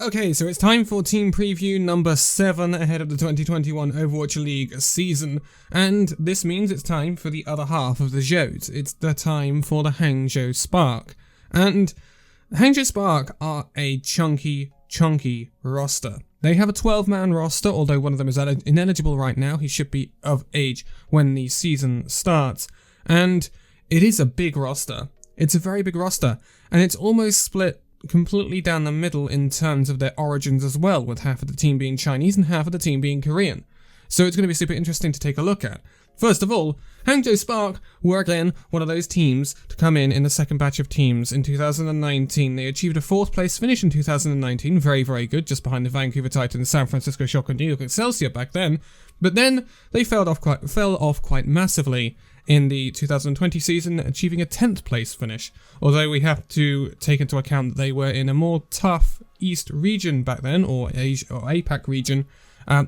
Okay, so it's time for team preview number 7 ahead of the 2021 Overwatch League season, and this means it's time for the other half of the shows. It's the time for the Hangzhou Spark, and Hangzhou Spark are a chunky roster. They have a 12-man roster, although one of them is ineligible right now. He should be of age when the season starts, and it is a big roster. It's a very big roster, and it's almost split completely down the middle in terms of their origins as well, with half of the team being Chinese and half of the team being Korean. So it's going to be super interesting to take a look at. First of all, Hangzhou Spark were again one of those teams to come in the second batch of teams in 2019. They achieved a 4th place finish in 2019, very good, just behind the Vancouver Titans, San Francisco Shock and New York Excelsior back then. But then they fell off quite massively in the 2020 season, achieving a 10th place finish, although we have to take into account that they were in a more tough East region back then, or Asia or APAC region,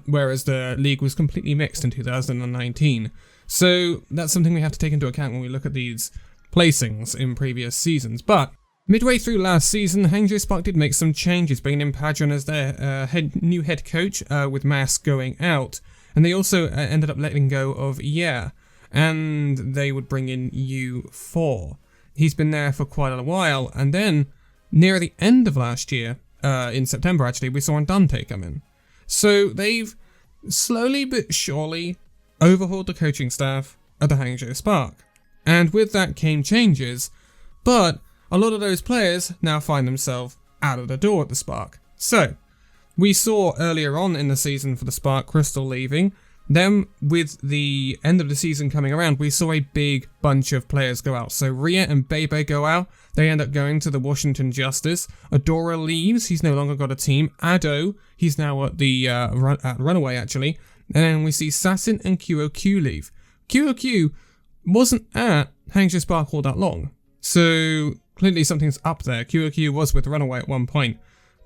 whereas the league was completely mixed in 2019. So that's something we have to take into account when we look at these placings in previous seasons. But midway through last season, Hangzhou Spark did make some changes, bringing in Padron as their new head coach, with Mas going out, and they also ended up letting go of and they would bring in U4. He's been there for quite a while, and then near the end of last year, in September actually, we saw Dante come in. So they've slowly but surely overhauled the coaching staff at the Hangzhou Spark. And with that came changes, but a lot of those players now find themselves out of the door at the Spark. So, we saw earlier on in the season for the Spark, Crystal leaving. Then, with the end of the season coming around, we saw a big bunch of players go out. So Ria and Bebe go out. They end up going to the Washington Justice. Adora leaves. He's no longer got a team. Ado, he's now at the Runaway, actually. And then we see Sassin and QOQ leave. QOQ wasn't at Hangzhou Spark all that long. So, clearly something's up there. QOQ was with Runaway at one point.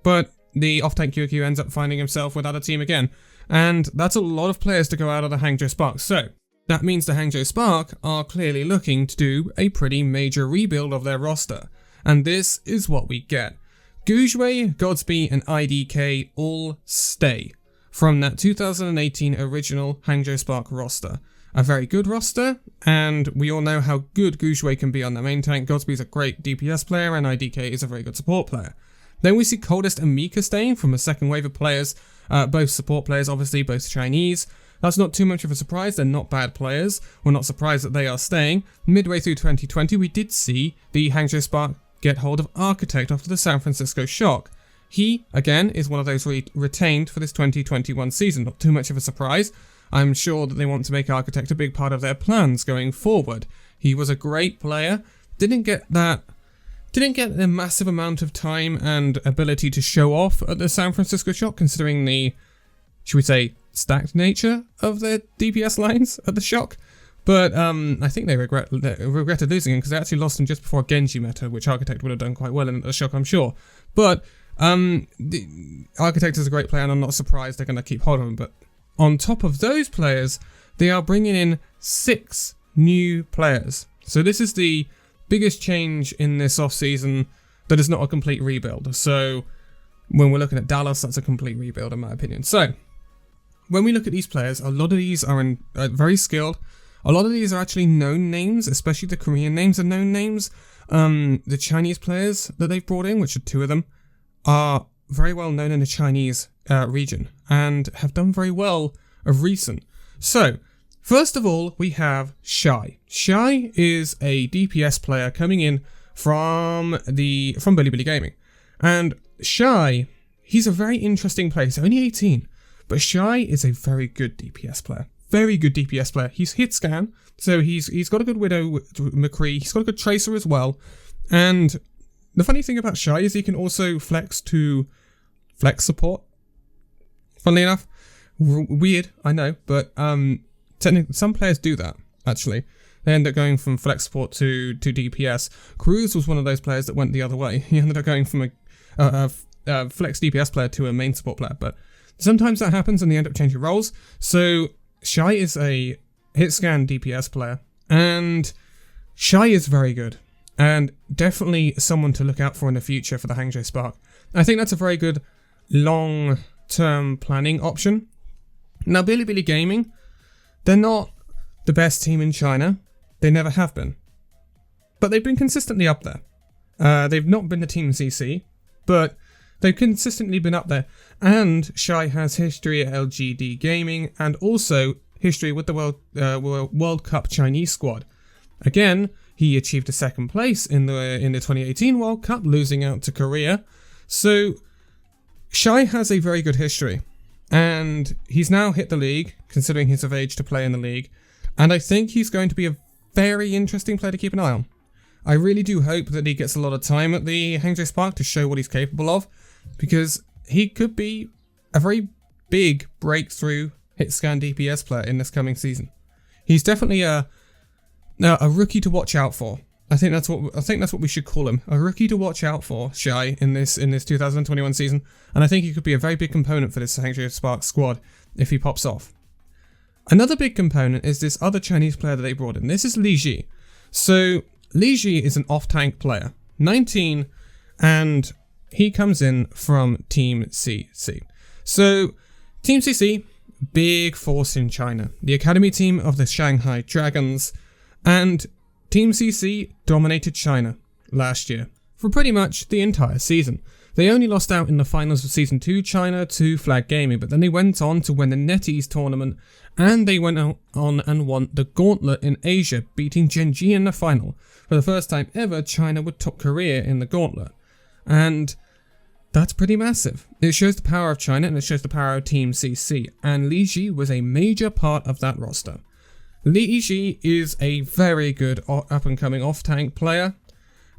But the off-tank QOQ ends up finding himself without a team again. And that's a lot of players to go out of the Hangzhou Spark. So, that means the Hangzhou Spark are clearly looking to do a pretty major rebuild of their roster. And this is what we get. Gujue, Godsby, and IDK all stay from that 2018 original Hangzhou Spark roster. A very good roster, and we all know how good Gujue can be on the main tank. Godsby's a great DPS player, and IDK is a very good support player. Then we see Coldest and Mika staying from a second wave of players, both support players, obviously, both Chinese. That's not too much of a surprise, they're not bad players. We're not surprised that they are staying. Midway through 2020, we did see the Hangzhou Spark get hold of Architect after the San Francisco Shock. He, again, is one of those retained for this 2021 season. Not too much of a surprise. I'm sure that they want to make Architect a big part of their plans going forward. He was a great player, didn't get a massive amount of time and ability to show off at the San Francisco Shock, considering the, should we say, stacked nature of their DPS lines at the Shock. But I think they regretted losing him because they actually lost him just before Genji meta, which Architect would have done quite well in the Shock, I'm sure. But the Architect is a great player, and I'm not surprised they're going to keep hold of him. But on top of those players, they are bringing in 6 new players. So this is the biggest change in this off-season that is not a complete rebuild. So when we're looking at Dallas, that's a complete rebuild in my opinion. So when we look at these players, a lot of these are very skilled. A lot of these are actually known names, especially the Korean names are known names. The Chinese players that they've brought in, which are 2 of them, are very well known in the Chinese region and have done very well of recent. So, first of all, we have Shy. Shy is a DPS player coming in from Bilibili Gaming. And Shy, he's a very interesting player. He's only 18, but Shy is a very good DPS player. Very good DPS player. He's hit scan, so he's got a good Widow McCree. He's got a good Tracer as well. And the funny thing about Shy is he can also flex to flex support. Funnily enough, weird, I know, but technically, some players do that, actually. They end up going from flex support to DPS. Cruz was one of those players that went the other way. He ended up going from a flex DPS player to a main support player, but sometimes that happens and they end up changing roles. So Shy is a hit scan DPS player, and Shy is very good, and definitely someone to look out for in the future for the Hangzhou Spark. I think that's a very good long-term planning option. Now, Bilibili Gaming, they're not the best team in China. They never have been. But they've been consistently up there. They've not been the Team CC, but they've consistently been up there. And Shai has history at LGD Gaming and also history with the World Cup Chinese squad. Again, he achieved a second place in the 2018 World Cup, losing out to Korea. So Shai has a very good history. And he's now hit the league, considering he's of age to play in the league. And I think he's going to be a very interesting player to keep an eye on. I really do hope that he gets a lot of time at the Hangzhou Spark to show what he's capable of, because he could be a very big breakthrough hit scan DPS player in this coming season. He's definitely a rookie to watch out for. I think that's what we should call him, a rookie to watch out for, Shai, in this 2021 season, and I think he could be a very big component for this Hangzhou Spark squad if he pops off. Another big component is this other Chinese player that they brought in. This is Li Ji. So Li Ji is an off-tank player, 19, and he comes in from Team CC. So Team CC, big force in China, the academy team of the Shanghai Dragons, and Team CC dominated China last year for pretty much the entire season. They only lost out in the finals of Season 2 China to Flag Gaming, but then they went on to win the NetEase tournament, and they went on and won the Gauntlet in Asia, beating Genji in the final. For the first time ever, China would top Korea in the Gauntlet. And that's pretty massive. It shows the power of China, and it shows the power of Team CC, and Li Ji was a major part of that roster. Li Ji is a very good up-and-coming off-tank player,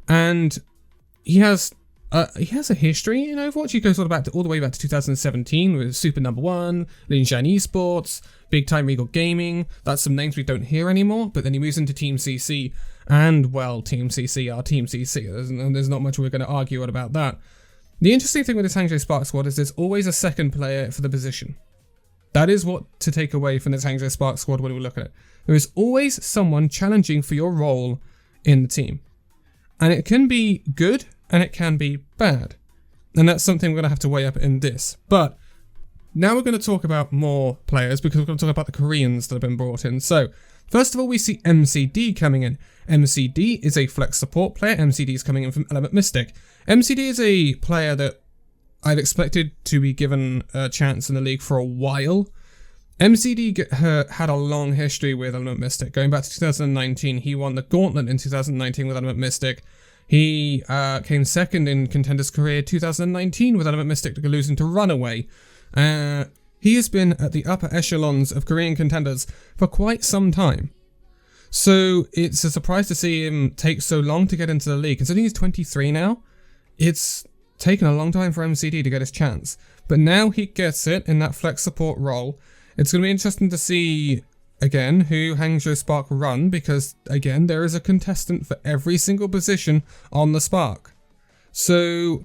and he has a history in Overwatch. He goes all the way back to 2017 with Super Number 1, Linshan Esports, Big Time Regal Gaming. That's some names we don't hear anymore, but then he moves into Team CC, and well, Team CC are Team CC. There's not much we're going to argue about that. The interesting thing with this Hangzhou Spark squad is there's always a second player for the position. That is what to take away from this Hangzhou Spark squad when we look at it. There is always someone challenging for your role in the team. And it can be good, and it can be bad. And that's something we're going to have to weigh up in this. But now we're going to talk about more players, because we're going to talk about the Koreans that have been brought in. So, first of all, we see MCD coming in. MCD is a flex support player. MCD is coming in from Element Mystic. MCD is a player that I've expected to be given a chance in the league for a while. MCD had a long history with Element Mystic. Going back to 2019, he won the Gauntlet in 2019 with Element Mystic. He came second in Contenders Career 2019 with Element Mystic, losing to Runaway. He has been at the upper echelons of Korean contenders for quite some time. So it's a surprise to see him take so long to get into the league. Considering he's 23 now, it's taken a long time for MCD to get his chance. But now he gets it in that flex support role. It's going to be interesting to see, again, who Hangzhou Spark run, because, again, there is a contestant for every single position on the Spark. So,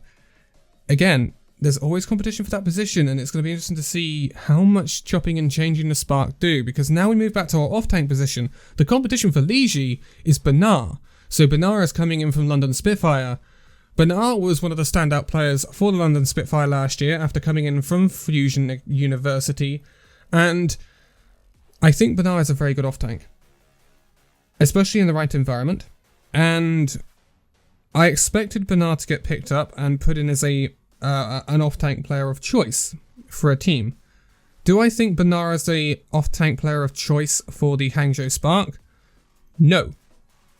again, there's always competition for that position, and it's going to be interesting to see how much chopping and changing the Spark do, because now we move back to our off-tank position. The competition for Li Ji is Benar. So Benar is coming in from London Spitfire. Benar was one of the standout players for the London Spitfire last year after coming in from Fusion University, and I think Benar is a very good off-tank, especially in the right environment, and I expected Benar to get picked up and put in as an off-tank player of choice for a team. Do I think Benar is a off-tank player of choice for the Hangzhou Spark? No,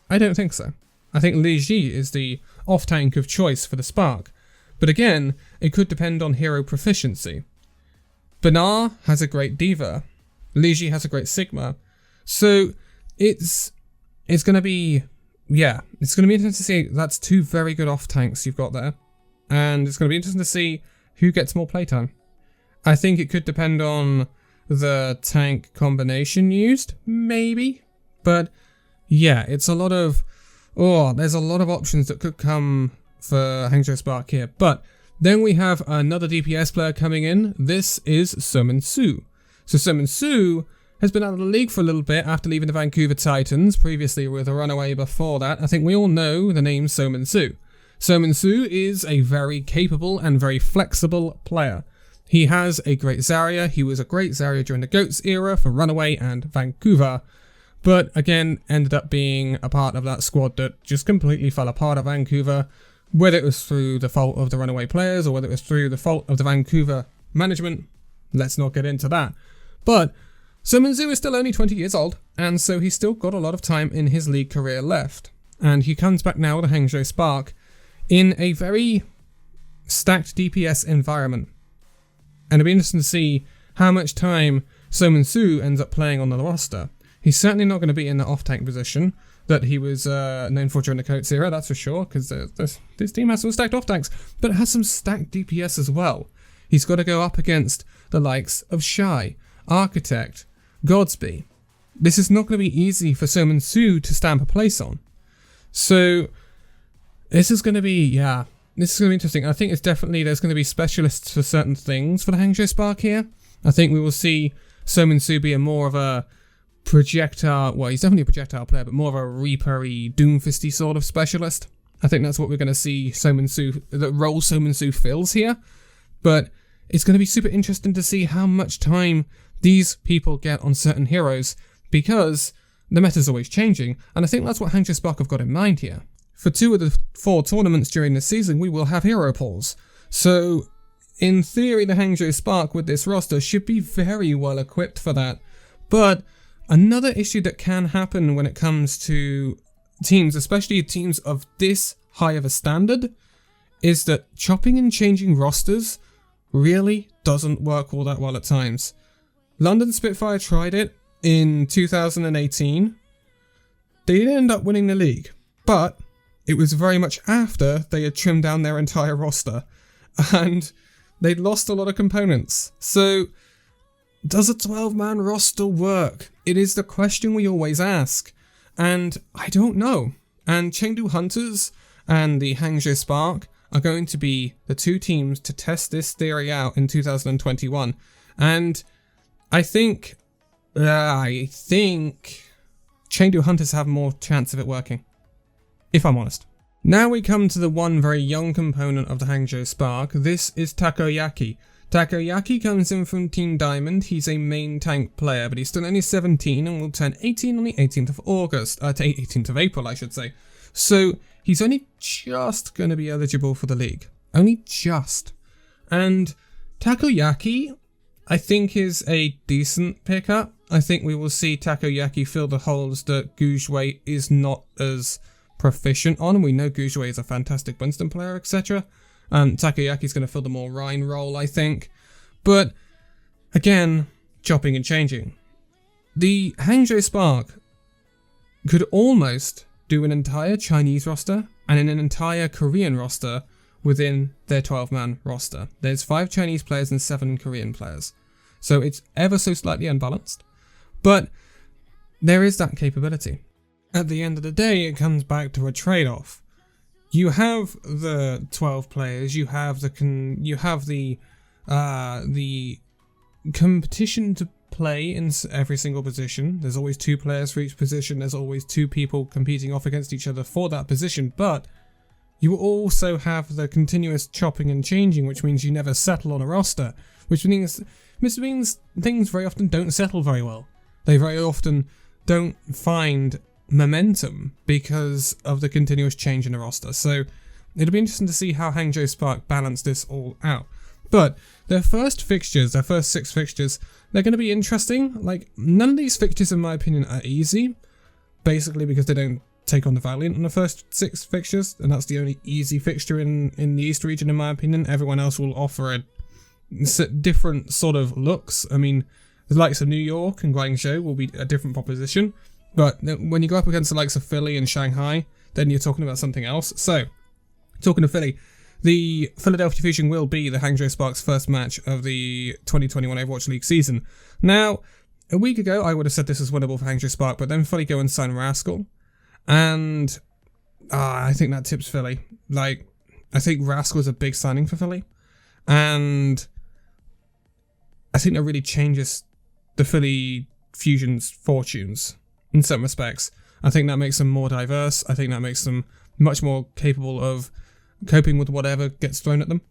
I don't think so. I think Li Ji is the off-tank of choice for the Spark, but again, it could depend on hero proficiency. Benar has a great Diva. Li Ji has a great Sigma. So it's going to be, it's going to be interesting to see. That's two very good off-tanks you've got there. And it's going to be interesting to see who gets more playtime. I think it could depend on the tank combination used, maybe. But yeah, it's a lot of, there's a lot of options that could come for Hangzhou Spark here. But then we have another DPS player coming in. This is Sumin Su. So Sumin Su has been out of the league for a little bit after leaving the Vancouver Titans, previously with a Runaway before that. I think we all know the name Sumin Su. Su is a very capable and very flexible player. He has a great Zarya. He was a great Zarya during the GOATS era for Runaway and Vancouver, but again ended up being a part of that squad that just completely fell apart at Vancouver, whether it was through the fault of the Runaway players or whether it was through the fault of the Vancouver management. Let's not get into that. But Su is still only 20 years old, and so he's still got a lot of time in his league career left. And he comes back now with the Hangzhou Spark in a very stacked DPS environment. And it'll be interesting to see how much time Su ends up playing on the roster. He's certainly not going to be in the off-tank position that he was known for during the GOATS era, that's for sure, because this team has some stacked off-tanks, but it has some stacked DPS as well. He's got to go up against the likes of Shy, Architect, Godsby. This is not going to be easy for Su to stamp a place on. So this is going to be, this is going to be interesting. I think it's definitely, there's going to be specialists for certain things for the Hangzhou Spark here. I think we will see Su be more of a projectile, well, he's definitely a projectile player, but more of a Reaper-y, Doomfisty sort of specialist. I think that's what we're going to see the role Su fills here. But it's going to be super interesting to see how much time these people get on certain heroes, because the meta's always changing, and I think that's what Hangzhou Spark have got in mind here. For 2 of the 4 tournaments during this season, we will have hero pools. So, in theory, the Hangzhou Spark with this roster should be very well equipped for that. But another issue that can happen when it comes to teams, especially teams of this high of a standard, is that chopping and changing rosters really doesn't work all that well at times. London Spitfire tried it in 2018. They didn't end up winning the league, but it was very much after they had trimmed down their entire roster, and they'd lost a lot of components. So, does a 12-man roster work? It is the question we always ask, and I don't know. And Chengdu Hunters and the Hangzhou Spark are going to be the 2 teams to test this theory out in 2021. And I think Chengdu Hunters have more chance of it working, if I'm honest. Now we come to the one very young component of the Hangzhou Spark. This is Takoyaki. Takoyaki comes in from Team Diamond. He's a main tank player, but he's still only 17 and will turn 18 on the 18th of August. 18th of April, I should say. So he's only just going to be eligible for the league. Only just. And Takoyaki, I think, is a decent pickup. I think we will see Takoyaki fill the holes that Gujue is not as proficient on. We know Gujue is a fantastic Winston player, etc. Takoyaki's going to fill the more Rhine role, I think. But, again, chopping and changing. The Hangzhou Spark could almost do an entire Chinese roster and an entire Korean roster within their 12-man roster. There's 5 Chinese players and 7 Korean players. So it's ever so slightly unbalanced. But there is that capability. At the end of the day, it comes back to a trade-off. You have the 12 players, you have the competition to play in every single position. There's always 2 players for each position, there's always 2 people competing off against each other for that position, but you also have the continuous chopping and changing, which means you never settle on a roster, which means things very often don't settle very well. They very often don't find momentum because of the continuous change in the roster. So it'll be interesting to see how Hangzhou Spark balance this all out. But their first fixtures, their first 6 fixtures, they're going to be interesting. Like, none of these fixtures, in my opinion, are easy. Basically because they don't take on the Valiant on the first 6 fixtures, and that's the only easy fixture in the East region, in my opinion. Everyone else will offer a different sort of looks. I mean, the likes of New York and Guangzhou will be a different proposition. But when you go up against the likes of Philly and Shanghai, then you're talking about something else. So, talking of Philly, the Philadelphia Fusion will be the Hangzhou Spark's first match of the 2021 Overwatch League season. Now, a week ago, I would have said this was winnable for Hangzhou Spark, but then Philly go and sign Rascal. And I think that tips Philly. Like, I think Rascal is a big signing for Philly. And I think that really changes the Philly Fusion's fortunes in some respects. I think that makes them more diverse. I think that makes them much more capable of coping with whatever gets thrown at them.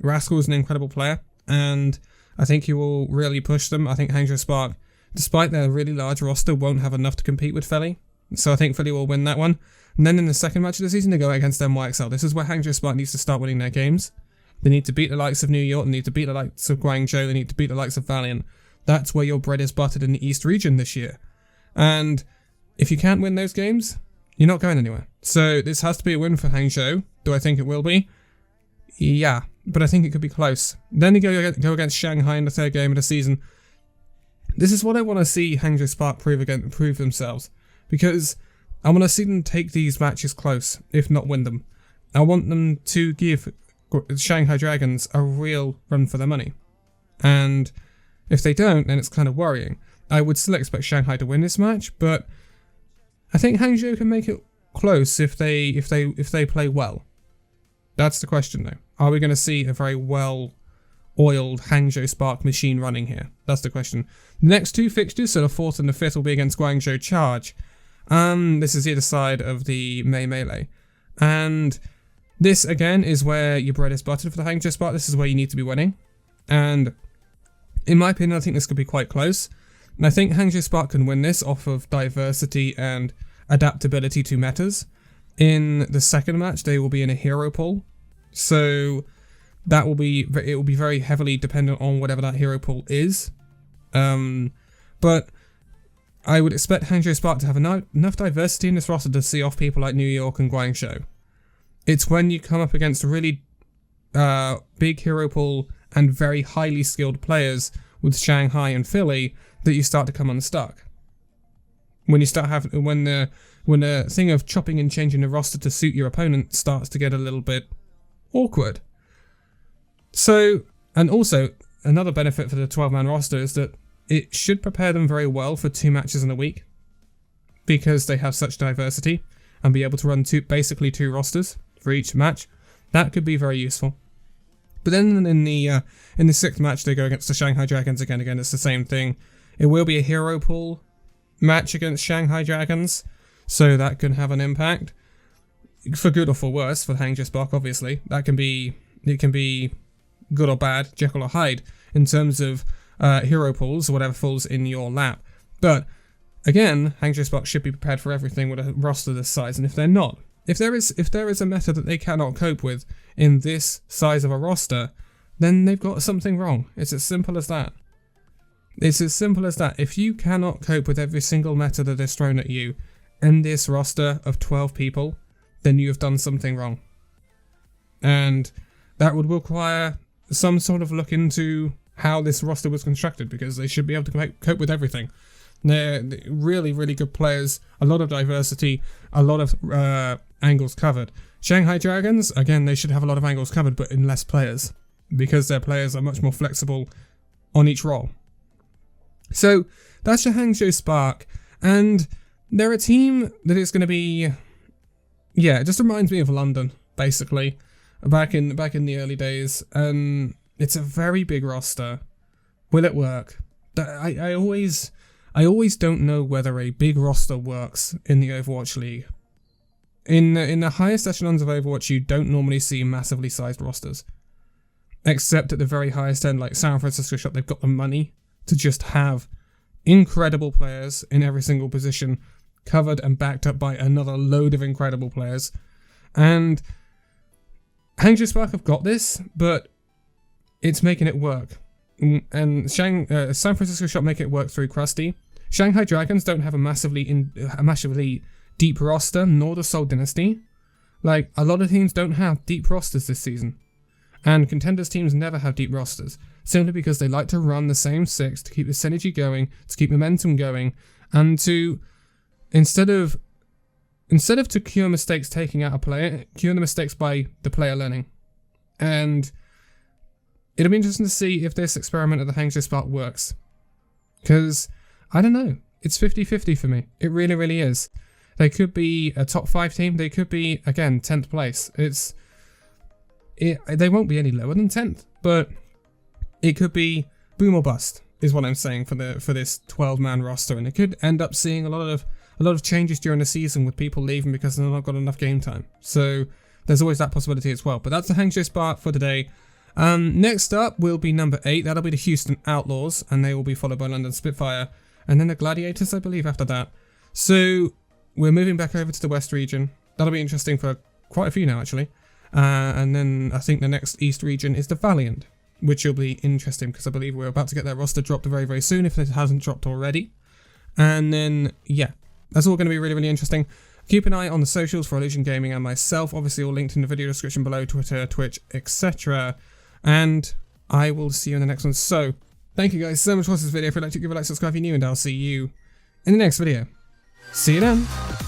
Rascal is an incredible player, and I think he will really push them. I think Hangzhou Spark, despite their really large roster, won't have enough to compete with Philly. So I think Philly will win that one. And then in the second match of the season, they go against NYXL. This is where Hangzhou Spark needs to start winning their games. They need to beat the likes of New York, they need to beat the likes of Guangzhou, they need to beat the likes of Valiant. That's where your bread is buttered in the East region this year. And if you can't win those games, you're not going anywhere. So this has to be a win for Hangzhou. Do I think it will be? Yeah, but I think it could be close. Then they go against Shanghai in the third game of the season. This is what I want to see Hangzhou Spark prove themselves. Because I want to see them take these matches close, if not win them. I want them to give Shanghai Dragons a real run for their money. And if they don't, then it's kind of worrying. I would still expect Shanghai to win this match, but I think Hangzhou can make it close if they play well. That's the question though. Are we going to see a very well-oiled Hangzhou Spark machine running here? That's the question. The next two fixtures, so the 4th and the 5th, will be against Guangzhou Charge. This is the other side of the May Melee. And this, again, is where your bread is buttered for the Hangzhou Spark. This is where you need to be winning. And in my opinion, I think this could be quite close. And I think Hangzhou Spark can win this off of diversity and adaptability to metas. In the second match, they will be in a hero pool. So it will be very heavily dependent on whatever that hero pool is. But I would expect Hangzhou Spark to have enough diversity in this roster to see off people like New York and Guangzhou. It's when you come up against a really big hero pool and very highly skilled players with Shanghai and Philly that you start to come unstuck. When the thing of chopping and changing the roster to suit your opponent starts to get a little bit awkward. So, and also another benefit for the 12-man roster is that it should prepare them very well for 2 matches in a week, because they have such diversity, and be able to run basically two rosters for each match. That could be very useful. But then in the 6th match, they go against the Shanghai Dragons again. Again, it's the same thing. It will be a hero pool match against Shanghai Dragons, so that can have an impact, for good or for worse, for Hangzhou Spark. Obviously, it can be good or bad, Jekyll or Hyde, in terms of hero pools or whatever falls in your lap. But again, Hangzhou Spark should be prepared for everything with a roster this size, and if they're not, if there is a meta that they cannot cope with in this size of a roster, then they've got something wrong. It's as simple as that. It's as simple as that. If you cannot cope with every single meta that is thrown at you in this roster of 12 people, then you have done something wrong. And that would require some sort of look into how this roster was constructed, because they should be able to cope with everything. They're really, really good players, a lot of diversity, a lot of angles covered. Shanghai Dragons, again, they should have a lot of angles covered, but in less players, because their players are much more flexible on each role. So that's your Hangzhou Spark, and they're a team that is going to be, yeah, it just reminds me of London, basically, back in the early days. It's a very big roster. Will it work? I always don't know whether a big roster works in the Overwatch League. In the highest echelons of Overwatch, you don't normally see massively sized rosters, except at the very highest end, like San Francisco Shot. They've got the money to just have incredible players in every single position, covered and backed up by another load of incredible players. And Hangzhou Spark have got this, but it's making it work. And San Francisco Shot make it work through Krusty. Shanghai Dragons don't have a massively deep roster, nor does Seoul Dynasty. Like, a lot of teams don't have deep rosters this season. And contenders teams never have deep rosters, simply because they like to run the same 6 to keep the synergy going, to keep momentum going, and to, instead of to cure mistakes taking out a player, cure the mistakes by the player learning. And it'll be interesting to see if this experiment at the Hangzhou Spark works. Because, I don't know, it's 50-50 for me. It really, really is. They could be a top 5 team. They could be, again, 10th place. They won't be any lower than 10th, but it could be boom or bust, is what I'm saying for this 12-man roster. And it could end up seeing a lot of changes during the season with people leaving because they've not got enough game time. So there's always that possibility as well. But that's the Hangzhou Spark for today. Next up will be number 8. That'll be the Houston Outlaws, and they will be followed by London Spitfire, and then the Gladiators, I believe, after that. So we're moving back over to the West region. That'll be interesting for quite a few now, actually. And then I think the next East region is the Valiant, which will be interesting because I believe we're about to get their roster dropped very, very soon if it hasn't dropped already. And then, yeah, that's all going to be really, really interesting. Keep an eye on the socials for Illusion Gaming and myself, obviously all linked in the video description below, Twitter, Twitch, etc. And I will see you in the next one. So, thank you guys so much for watching this video. If you'd like to give a like, subscribe if you're new, and I'll see you in the next video. See you then.